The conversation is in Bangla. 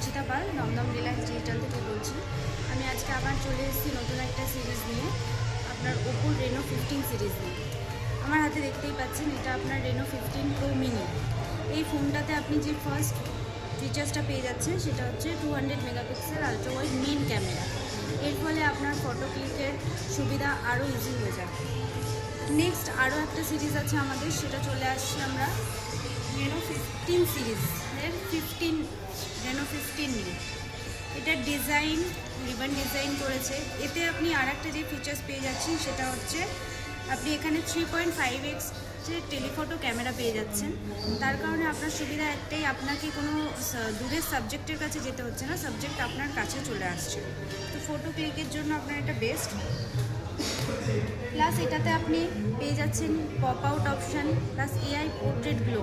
অর্চিতা পাল, দমদম রিলায়েন্স ডিজিটাল থেকে বলছি। আমি আজকে আবার চলে এসেছি নতুন একটা সিরিজ নিয়ে, আপনার ওপো রেনো 15 সিরিজ নিয়ে। আমার হাতে দেখতেই পাচ্ছেন, এটা আপনার রেনো 15 প্রো মিনি। এই ফোনটাতে আপনি যে ফার্স্ট ফিচার্সটা পেয়ে যাচ্ছেন সেটা হচ্ছে 200 megapixel ultra wide main camera. এর ফলে আপনার ফটো ক্লিকের সুবিধা আরও ইজি হয়ে যাবে। নেক্সট আরও একটা সিরিজ আছে আমাদের, সেটা চলে আসছে আমরা রেনো 15 সিরিজের রেনো 15 নিয়ে। এটার ডিজাইন রিবন ডিজাইন করেছে। এতে আপনি আর একটা যে ফিচার্স পেয়ে যাচ্ছেন সেটা হচ্ছে আপনি এখানে 3.5x যে টেলিফটো ক্যামেরা পেয়ে যাচ্ছেন। তার কারণে আপনার সুবিধা একটাই, আপনাকে কোনো দূরের সাবজেক্টের কাছে যেতে হচ্ছে না, সাবজেক্ট আপনার কাছে চলে আসছে। তো ফটো ক্লিকের জন্য আপনার এটা বেস্ট। প্লাস এটাতে আপনি পেয়ে যাচ্ছেন pop out option, plus AI portrait glow.